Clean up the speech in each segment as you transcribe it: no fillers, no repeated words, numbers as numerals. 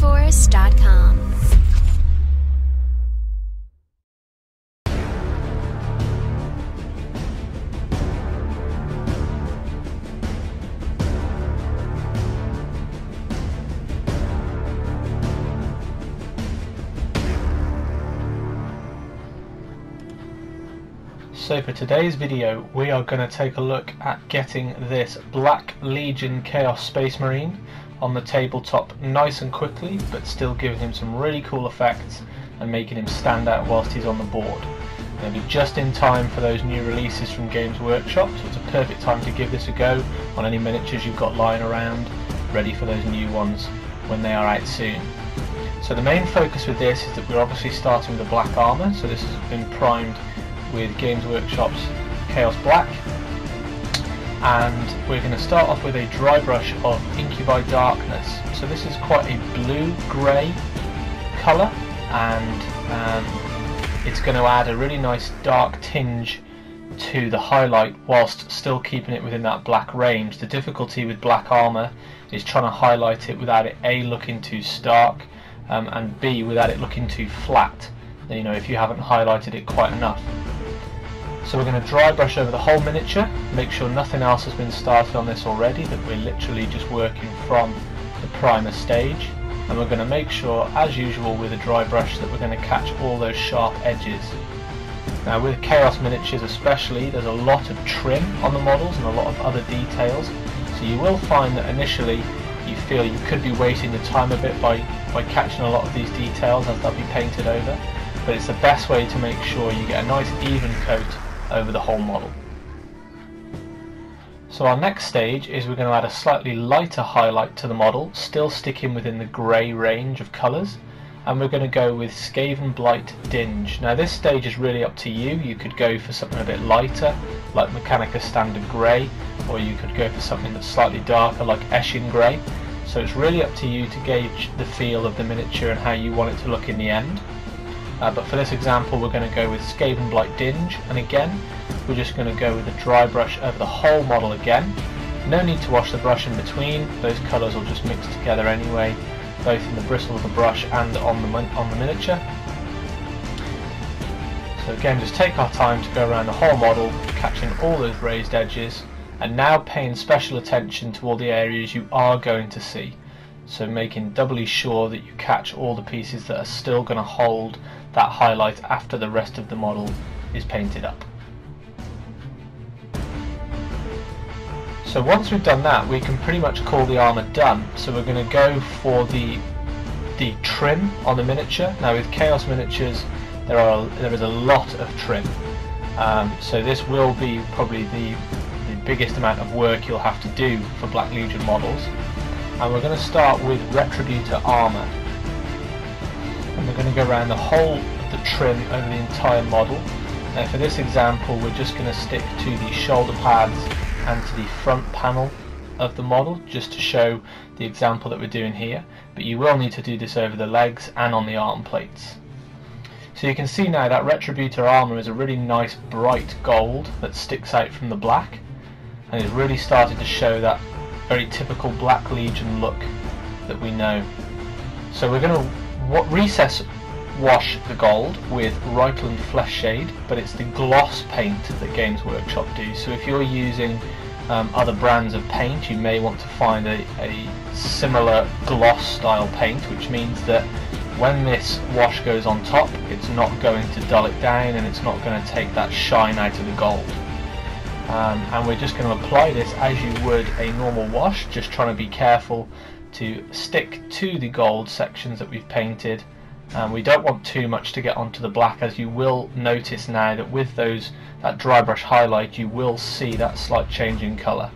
gameforce.com. So for today's video we are going to take a look at getting this Black Legion Chaos Space Marine on the tabletop nice and quickly, but still giving him some really cool effects and making him stand out whilst he's on the board. It'll be just in time for those new releases from Games Workshop, so it's a perfect time to give this a go on any miniatures you've got lying around, ready for those new ones when they are out soon. So the main focus with this is that we're obviously starting with the black armour, so this has been primed with Games Workshop's Chaos Black, and we're going to start off with a dry brush of Incubi Darkness. So this is quite a blue-grey colour, and it's going to add a really nice dark tinge to the highlight whilst still keeping it within that black range. The difficulty with black armour is trying to highlight it without it A, looking too stark, and B, without it looking too flat, you know, if you haven't highlighted it quite enough. So we're going to dry brush over the whole miniature, make sure nothing else has been started on this already, that we're literally just working from the primer stage, and we're going to make sure, as usual with a dry brush, that we're going to catch all those sharp edges. Now with Chaos miniatures especially, there's a lot of trim on the models and a lot of other details, so you will find that initially you feel you could be wasting your time a bit by catching a lot of these details as they'll be painted over, but it's the best way to make sure you get a nice even coat over the whole model. So our next stage is we're going to add a slightly lighter highlight to the model, still sticking within the grey range of colours, and we're going to go with Skaven Blight Dinge. Now this stage is really up to you. You could go for something a bit lighter like Mechanica Standard Grey, or you could go for something that's slightly darker like Eshin Grey. So it's really up to you to gauge the feel of the miniature and how you want it to look in the end. But for this example we're going to go with Skaven Blight Dinge, and again we're just going to go with a dry brush over the whole model again. No need to wash the brush in between, those colours will just mix together anyway, both in the bristle of the brush and on the miniature. So again, just take our time to go around the whole model, catching all those raised edges, and now paying special attention to all the areas you are going to see. So making doubly sure that you catch all the pieces that are still going to hold that highlight after the rest of the model is painted up. So once we've done that, we can pretty much call the armour done. So we're going to go for the trim on the miniature. Now with Chaos miniatures there is a lot of trim, so this will be probably the biggest amount of work you'll have to do for Black Legion models. And we're going to start with Retributor Armour, and we're going to go around the whole of the trim over the entire model. Now for this example we're just going to stick to the shoulder pads and to the front panel of the model, just to show the example that we're doing here, but you will need to do this over the legs and on the arm plates. So you can see now that Retributor Armour is a really nice bright gold that sticks out from the black, and it's really started to show that very typical Black Legion look that we know. So we're going to recess wash the gold with Reikland Flesh Shade, but it's the gloss paint that Games Workshop do. So if you're using other brands of paint, you may want to find a similar gloss style paint, which means that when this wash goes on top, it's not going to dull it down and it's not going to take that shine out of the gold. And we're just going to apply this as you would a normal wash, just trying to be careful to stick to the gold sections that we've painted. We don't want too much to get onto the black, as you will notice now that with that dry brush highlight you will see that slight change in colour.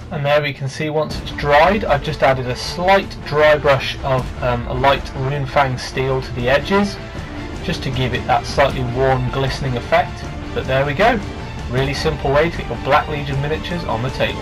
And there we can see once it's dried, I've just added a slight dry brush of a light Runefang steel to the edges, just to give it that slightly worn glistening effect. But there we go. Really simple way to get your Black Legion miniatures on the table.